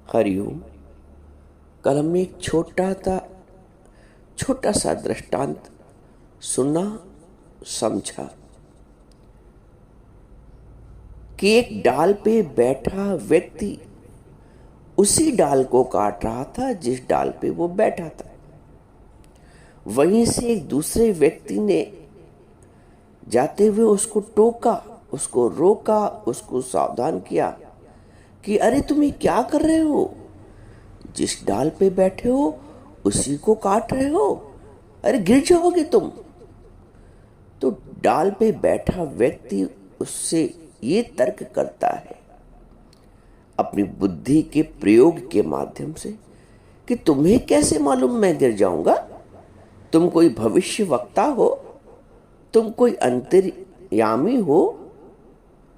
हरिओम। कल हमने एक छोटा सा दृष्टांत सुना, समझा कि एक डाल पे बैठा व्यक्ति उसी डाल को काट रहा था जिस डाल पे वो बैठा था। वहीं से एक दूसरे व्यक्ति ने जाते हुए उसको टोका, उसको रोका, उसको सावधान किया कि अरे तुम ये क्या कर रहे हो, जिस डाल पे बैठे हो उसी को काट रहे हो, अरे गिर जाओगे तुम। तो डाल पे बैठा व्यक्ति उससे ये तर्क करता है अपनी बुद्धि के प्रयोग के माध्यम से कि तुम्हें कैसे मालूम मैं गिर जाऊंगा, तुम कोई भविष्य वक्ता हो, तुम कोई अंतर्यामी हो,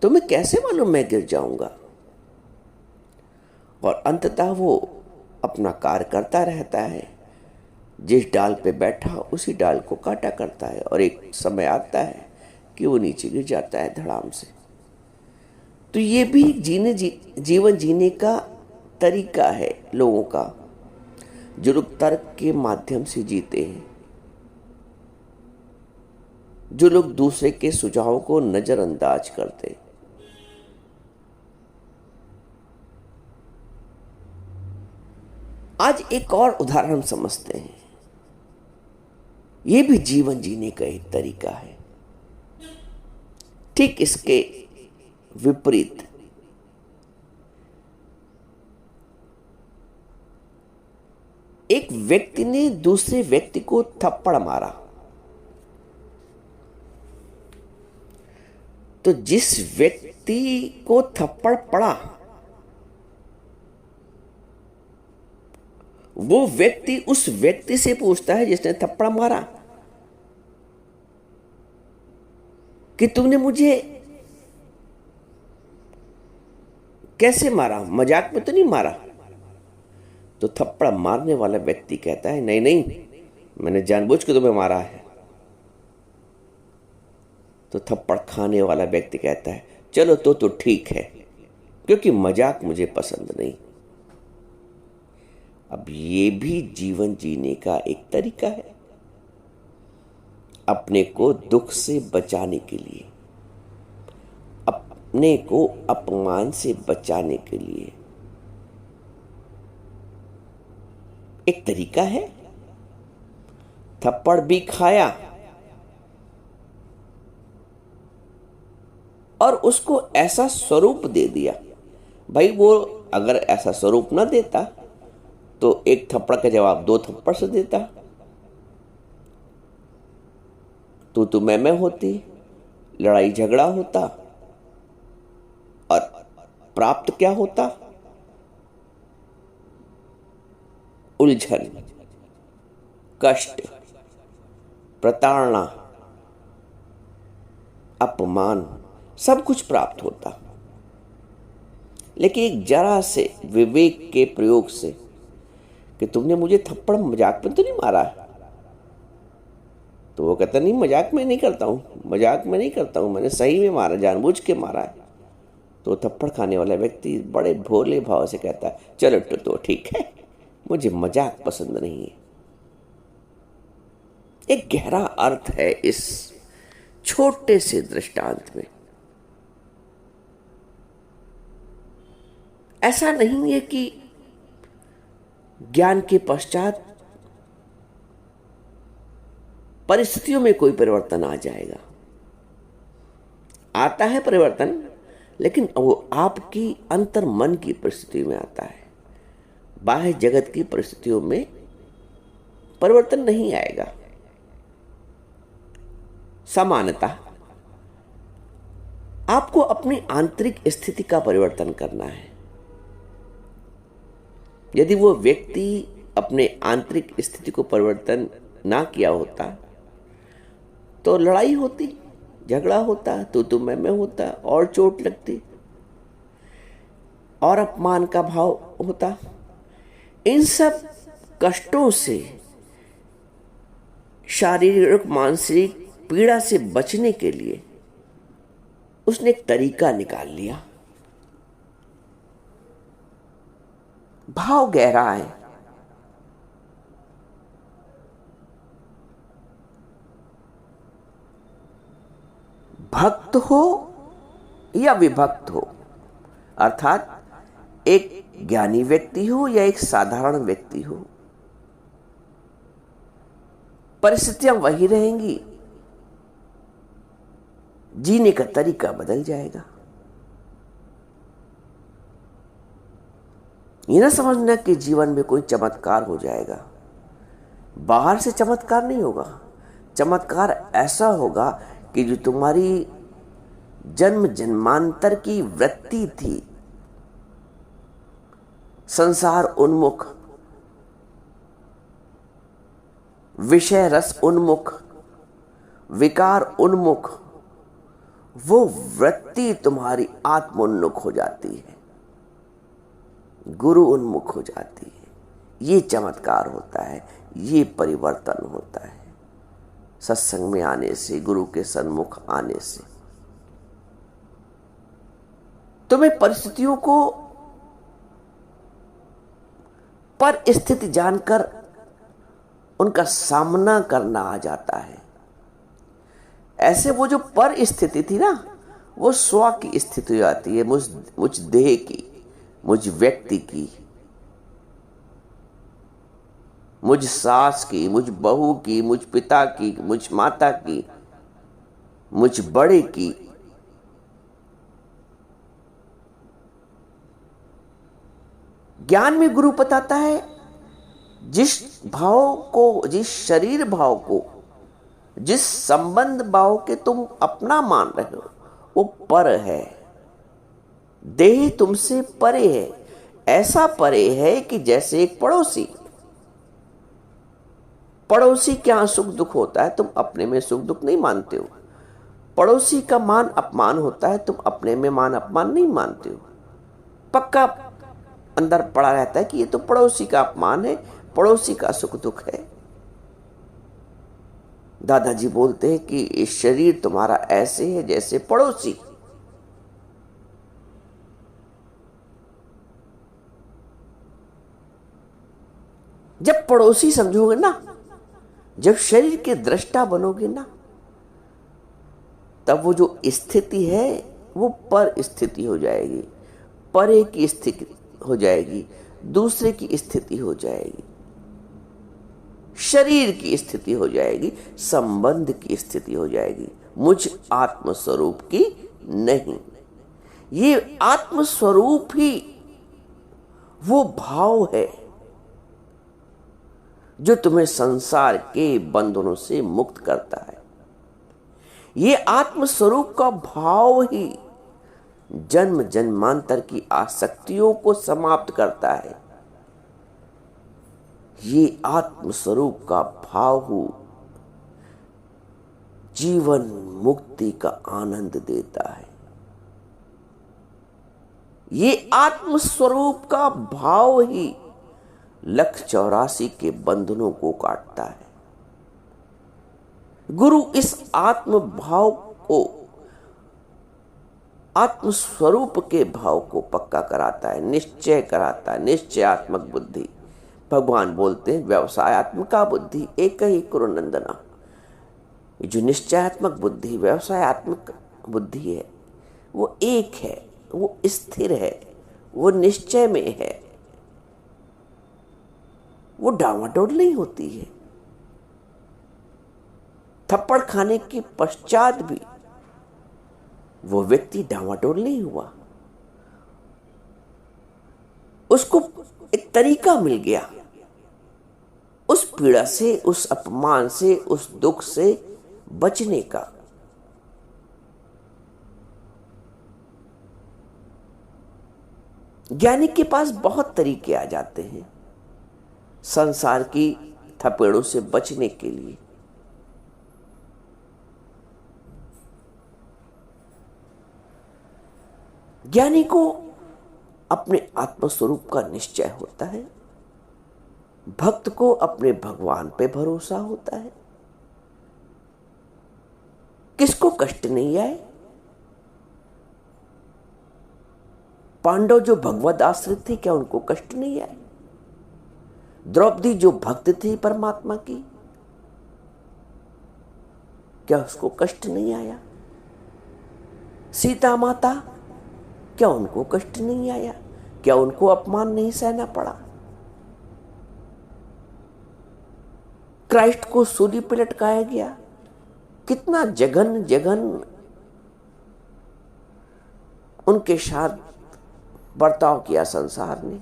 तुम्हें कैसे मालूम मैं गिर जाऊंगा। और अंततः वो अपना कार्य करता रहता है, जिस डाल पे बैठा उसी डाल को काटा करता है और एक समय आता है कि वो नीचे गिर जाता है धड़ाम से। तो ये भी जीवन जीने का तरीका है लोगों का, जो लोग तर्क के माध्यम से जीते हैं, जो लोग दूसरे के सुझावों को नजरअंदाज करते हैं। आज एक और उदाहरण समझते हैं। यह भी जीवन जीने का एक तरीका है। ठीक इसके विपरीत एक व्यक्ति ने दूसरे व्यक्ति को थप्पड़ मारा, तो जिस व्यक्ति को थप्पड़ पड़ा वो व्यक्ति उस व्यक्ति से पूछता है जिसने थप्पड़ मारा कि तुमने मुझे कैसे मारा, मजाक में तो नहीं मारा। तो थप्पड़ मारने वाला व्यक्ति कहता है नहीं नहीं, मैंने जानबूझ के तुम्हें मारा है। तो थप्पड़ खाने वाला व्यक्ति कहता है चलो तो ठीक है, क्योंकि मजाक मुझे पसंद नहीं। अब ये भी जीवन जीने का एक तरीका है, अपने को दुख से बचाने के लिए, अपने को अपमान से बचाने के लिए एक तरीका है। थप्पड़ भी खाया और उसको ऐसा स्वरूप दे दिया। भाई वो अगर ऐसा स्वरूप ना देता तो एक थप्पड़ का जवाब दो थप्पड़ से देता, तू मैं होती, लड़ाई झगड़ा होता और प्राप्त क्या होता, उलझन, कष्ट, प्रताड़ना, अपमान, सब कुछ प्राप्त होता। लेकिन एक जरा से विवेक के प्रयोग से कि तुमने मुझे थप्पड़ मजाक में तो नहीं मारा, तो वो कहता नहीं मजाक में नहीं करता हूं, मजाक में नहीं करता हूं, मैंने सही में मारा, जानबूझ के मारा है। तो थप्पड़ खाने वाला व्यक्ति बड़े भोले भाव से कहता है चलो तो ठीक है, मुझे मजाक पसंद नहीं है। एक गहरा अर्थ है इस छोटे से दृष्टांत में। ऐसा नहीं है कि ज्ञान के पश्चात परिस्थितियों में कोई परिवर्तन आ जाएगा। आता है परिवर्तन, लेकिन वो आपकी अंतर मन की परिस्थिति में आता है। बाह्य जगत की परिस्थितियों में परिवर्तन नहीं आएगा। समानता आपको अपनी आंतरिक स्थिति का परिवर्तन करना है। यदि वो व्यक्ति अपने आंतरिक स्थिति को परिवर्तन ना किया होता तो लड़ाई होती, झगड़ा होता, तू मैं होता और चोट लगती और अपमान का भाव होता। इन सब कष्टों से, शारीरिक मानसिक पीड़ा से बचने के लिए उसने एक तरीका निकाल लिया। भाव गहरा है। भक्त हो या विभक्त हो, अर्थात एक ज्ञानी व्यक्ति हो या एक साधारण व्यक्ति हो, परिस्थितियां वही रहेंगी, जीने का तरीका बदल जाएगा। ये ना समझना कि जीवन में कोई चमत्कार हो जाएगा। बाहर से चमत्कार नहीं होगा। चमत्कार ऐसा होगा कि जो तुम्हारी जन्म जन्मांतर की वृत्ति थी, संसार उन्मुख, विषय रस उन्मुख, विकार उन्मुख, वो वृत्ति तुम्हारी आत्मोन्मुख हो जाती है, गुरु उन्मुख हो जाती है। ये चमत्कार होता है, ये परिवर्तन होता है सत्संग में आने से, गुरु के सन्मुख आने से। तुम्हें परिस्थितियों को पर स्थिति जानकर उनका सामना करना आ जाता है। ऐसे वो जो पर स्थिति थी ना, वो स्व की स्थिति हो जाती है, मुझ देह की, मुझ व्यक्ति की, मुझ सास की, मुझ बहू की, मुझ पिता की, मुझ माता की, मुझ बड़े की। ज्ञान में गुरु बताता है जिस भाव को, जिस शरीर भाव को, जिस संबंध भाव के तुम अपना मान रहे हो, वो पर है। देह तुमसे परे है, ऐसा परे है कि जैसे एक पड़ोसी के यहां सुख दुख होता है, तुम अपने में सुख दुख नहीं मानते हो। पड़ोसी का मान अपमान होता है, तुम अपने में मान अपमान नहीं मानते हो। पक्का अंदर पड़ा रहता है कि ये तो पड़ोसी का अपमान है, पड़ोसी का सुख दुख है। दादाजी बोलते हैं कि ये शरीर तुम्हारा ऐसे है जैसे पड़ोसी। जब पड़ोसी समझोगे ना, जब शरीर के दृष्टा बनोगे ना, तब वो जो स्थिति है वो पर स्थिति हो जाएगी, परे की स्थिति हो जाएगी, दूसरे की स्थिति हो जाएगी, शरीर की स्थिति हो जाएगी, संबंध की स्थिति हो जाएगी, मुझ आत्मस्वरूप की नहीं। ये आत्मस्वरूप ही वो भाव है जो तुम्हें संसार के बंधनों से मुक्त करता है। ये आत्मस्वरूप का भाव ही जन्म जन्मांतर की आसक्तियों को समाप्त करता है। ये आत्मस्वरूप का भाव हो जीवन मुक्ति का आनंद देता है। ये आत्मस्वरूप का भाव ही 184 के बंधनों को काटता है। गुरु इस आत्म भाव को, आत्मस्वरूप के भाव को पक्का कराता है, निश्चय कराता है, निश्चयात्मक बुद्धि। भगवान बोलते हैं व्यवसायत्मका बुद्धि एक ही कुरु नंदना। जो निश्चयात्मक बुद्धि, व्यवसायत्मक बुद्धि है, वो एक है, वो स्थिर है, वो निश्चय में है, वो डावाडोल नहीं होती है। थप्पड़ खाने के पश्चात भी वो व्यक्ति डावाडोल नहीं हुआ। उसको एक तरीका मिल गया उस पीड़ा से, उस अपमान से, उस दुख से बचने का। ज्ञानी के पास बहुत तरीके आ जाते हैं संसार की थपेड़ों से बचने के लिए। ज्ञानी को अपने आत्मस्वरूप का निश्चय होता है, भक्त को अपने भगवान पे भरोसा होता है। किसको कष्ट नहीं आए, पांडव जो भगवद आश्रित थे, क्या उनको कष्ट नहीं आया? द्रौपदी जो भक्त थी परमात्मा की, क्या उसको कष्ट नहीं आया? सीता माता, क्या उनको कष्ट नहीं आया? क्या उनको अपमान नहीं सहना पड़ा? क्राइस्ट को सूली पे लटकाया गया, कितना जघन जघन उनके साथ बर्ताव किया संसार ने।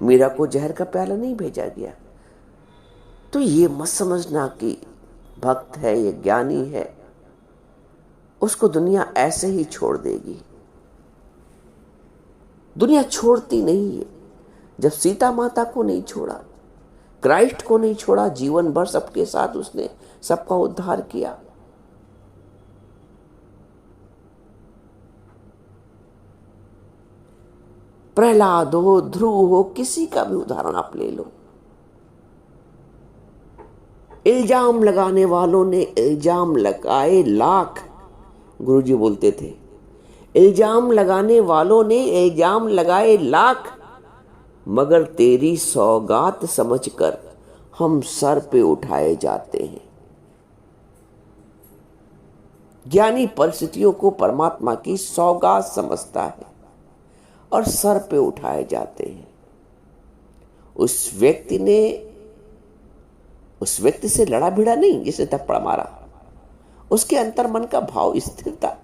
मीरा को जहर का प्याला नहीं भेजा गया। तो ये मत समझना कि भक्त है, ये ज्ञानी है, उसको दुनिया ऐसे ही छोड़ देगी। दुनिया छोड़ती नहीं है। जब सीता माता को नहीं छोड़ा, क्राइस्ट को नहीं छोड़ा, जीवन भर सबके साथ उसने सबका उद्धार किया। प्रहलाद हो, ध्रुव हो, किसी का भी उदाहरण आप ले लो। इल्जाम लगाने वालों ने इल्जाम लगाए लाख, गुरुजी बोलते थे, इल्जाम लगाने वालों ने इल्जाम लगाए लाख, मगर तेरी सौगात समझकर हम सर पे उठाए जाते हैं। ज्ञानी परिस्थितियों को परमात्मा की सौगात समझता है और सर पे उठाए जाते हैं। उस व्यक्ति से लड़ा भिड़ा नहीं जिसे थप्पड़ मारा, उसके अंतर्मन का भाव स्थिर था।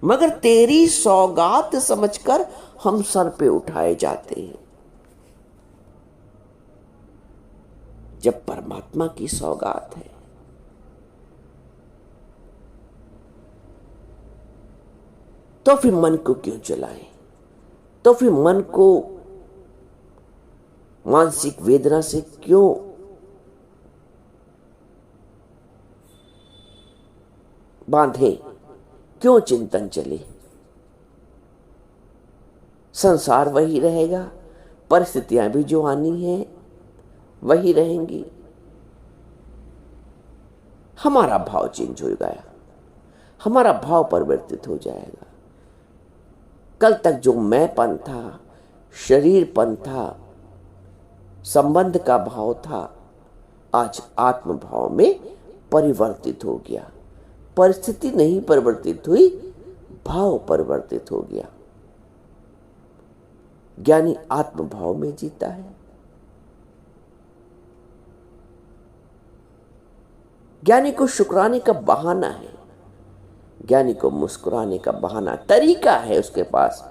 मगर तेरी सौगात समझकर हम सर पे उठाए जाते हैं। जब परमात्मा की सौगात है, तो फिर मन को क्यों जलाएं? तो फिर मन को मानसिक वेदना से क्यों बांधे? क्यों चिंतन चले? संसार वही रहेगा, परिस्थितियां भी जो आनी है वही रहेंगी। हमारा भाव चेंज हो गया, हमारा भाव परिवर्तित हो जाएगा। कल तक जो मैंपन था, शरीरपन था, संबंध का भाव था, आज आत्म भाव में परिवर्तित हो गया। परिस्थिति नहीं परिवर्तित हुई, भाव परिवर्तित हो गया। ज्ञानी आत्म भाव में जीता है। ज्ञानी को शुक्राने का बहाना है, ज्ञानी को मुस्कुराने का बहाना, तरीका है उसके पास।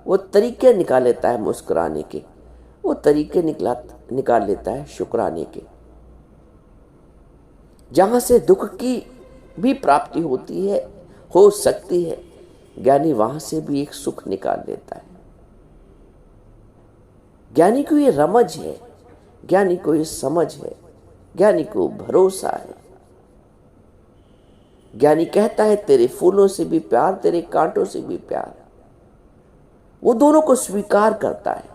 वो तरीके निकाल लेता है मुस्कुराने के, वो तरीके निकाल लेता है शुक्राने के। जहां से दुख की भी प्राप्ति होती है, हो सकती है, ज्ञानी वहां से भी एक सुख निकाल लेता है। ज्ञानी को ये रमज है, ज्ञानी को ये समझ है, ज्ञानी को भरोसा है। ज्ञानी कहता है तेरे फूलों से भी प्यार, तेरे कांटों से भी प्यार। वो दोनों को स्वीकार करता है,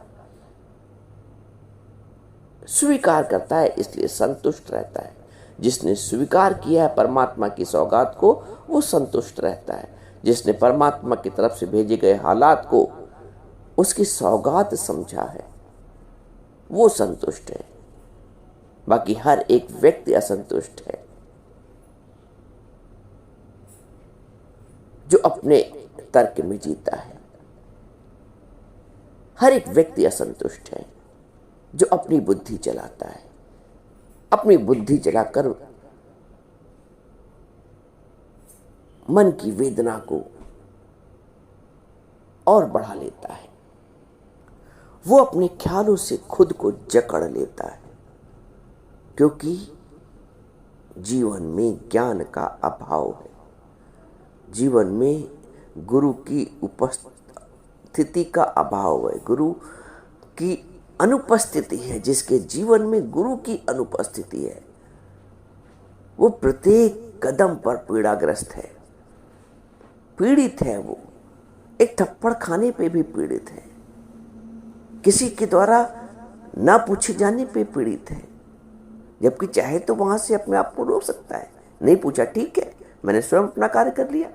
स्वीकार करता है, इसलिए संतुष्ट रहता है। जिसने स्वीकार किया है परमात्मा की सौगात को, वो संतुष्ट रहता है। जिसने परमात्मा की तरफ से भेजे गए हालात को उसकी सौगात समझा है, वो संतुष्ट है। बाकी हर एक व्यक्ति असंतुष्ट है, जो अपने तर्क में जीता है। हर एक व्यक्ति असंतुष्ट है जो अपनी बुद्धि चलाता है। अपनी बुद्धि चलाकर मन की वेदना को और बढ़ा लेता है। वो अपने ख्यालों से खुद को जकड़ लेता है, क्योंकि जीवन में ज्ञान का अभाव है। जीवन में गुरु की उपस्थिति का अभाव है, गुरु की अनुपस्थिति है। जिसके जीवन में गुरु की अनुपस्थिति है, वो प्रत्येक कदम पर पीड़ाग्रस्त है, पीड़ित है। वो एक थप्पड़ खाने पे भी पीड़ित है, किसी के द्वारा ना पूछे जाने पे पीड़ित है। जबकि चाहे तो वहां से अपने आप को रोक सकता है, नहीं पूछा ठीक है, मैंने स्वयं अपना कार्य कर लिया।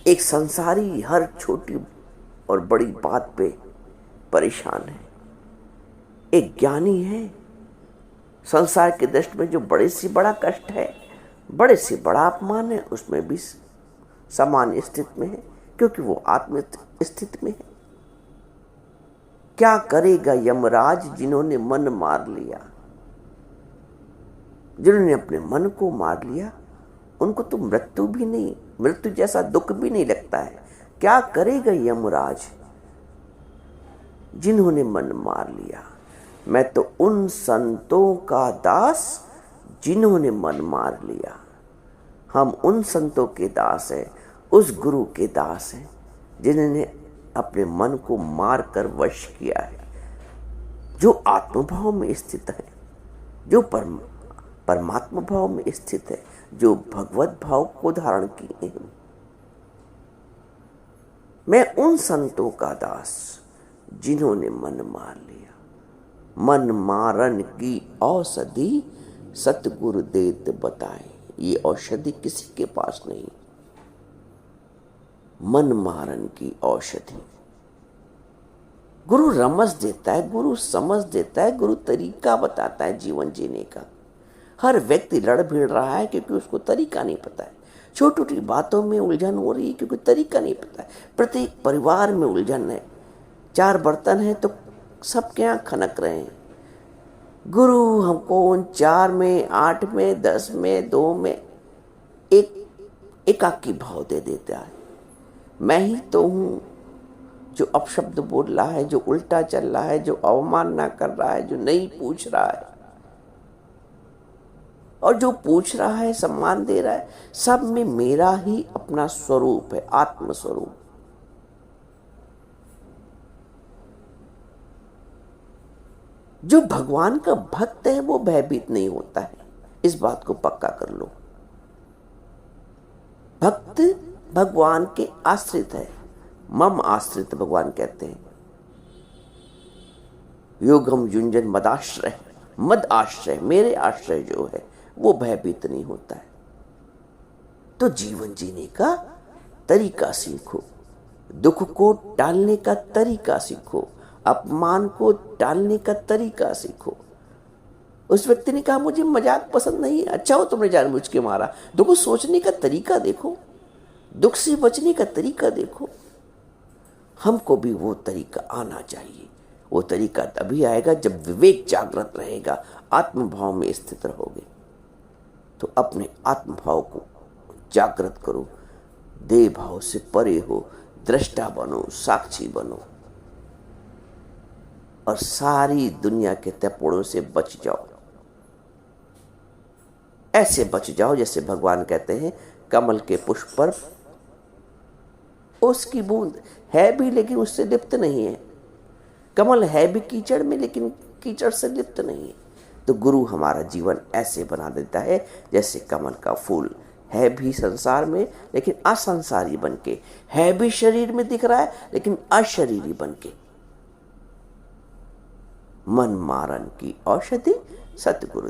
एक संसारी हर छोटी और बड़ी बात पे परेशान है। एक ज्ञानी है, संसार की दृष्टि में जो बड़े से बड़ा कष्ट है, बड़े से बड़ा अपमान है, उसमें भी समान स्थिति में है, क्योंकि वो आत्म स्थिति में है। क्या करेगा यमराज जिन्होंने मन मार लिया? जिन्होंने अपने मन को मार लिया उनको तो मृत्यु भी नहीं, मृत्यु जैसा दुख भी नहीं लगता है। क्या करेगा यमराज जिन्होंने मन मार लिया? मैं तो उन संतों का दास जिन्होंने मन मार लिया। हम उन संतों के दास हैं, उस गुरु के दास हैं जिन्होंने अपने मन को मार कर वश किया है, जो आत्मभाव में स्थित है, जो परमात्मा भाव में स्थित है, जो भगवत भाव को धारण किए हैं। मैं उन संतों का दास जिन्होंने मन मार लिया। मन मारन की औषधि सतगुरु देत बताए। ये औषधि किसी के पास नहीं। मन मारन की औषधि गुरु रमस देता है, गुरु समझ देता है, गुरु तरीका बताता है जीवन जीने का। हर व्यक्ति लड़ भिड़ रहा है क्योंकि उसको तरीका नहीं पता है। छोटी छोटी बातों में उलझन हो रही है क्योंकि तरीका नहीं पता है। प्रत्येक परिवार में उलझन है। 4 बर्तन है तो सबके यहाँ खनक रहे हैं। गुरु हमको उन 4 में, 8 में, 10 में, 2 में एक एकाकी भाव दे देता है। मैं ही तो हूँ जो अपशब्द बोल रहा है, जो उल्टा चल रहा है, जो अवमानना कर रहा है, जो नहीं पूछ रहा है, और जो पूछ रहा है सम्मान दे रहा है। सब में मेरा ही अपना स्वरूप है, आत्म स्वरूप। जो भगवान का भक्त है वो भयभीत नहीं होता है, इस बात को पक्का कर लो। भक्त भगवान के आश्रित है, मम आश्रित भगवान कहते हैं। योगम युंजन मदाश्रय, मद आश्रय, मेरे आश्रय जो है वो भयभीत नहीं होता है। तो जीवन जीने का तरीका सीखो, दुख को टालने का तरीका सीखो, अपमान को टालने का तरीका सीखो। उस व्यक्ति ने कहा मुझे मजाक पसंद नहीं है, अच्छा हो तुमने जानबूझ के मारा। देखो, सोचने का तरीका देखो, दुख से बचने का तरीका देखो। हमको भी वो तरीका आना चाहिए। वो तरीका तभी आएगा जब विवेक जागृत रहेगा, आत्मभाव में स्थित रहोगे। तो अपने आत्मभाव को जागृत करो, देह भाव से परे हो, दृष्टा बनो, साक्षी बनो, और सारी दुनिया के तपोड़ों से बच जाओ। ऐसे बच जाओ जैसे भगवान कहते हैं, कमल के पुष्प पर उसकी बूंद है भी लेकिन उससे लिप्त नहीं है। कमल है भी कीचड़ में लेकिन कीचड़ से लिप्त नहीं है। तो गुरु हमारा जीवन ऐसे बना देता है जैसे कमल का फूल है भी संसार में लेकिन असंसारी बनके, है भी शरीर में दिख रहा है लेकिन अशरीरी बनके। मन मारन की औषधि सतगुरु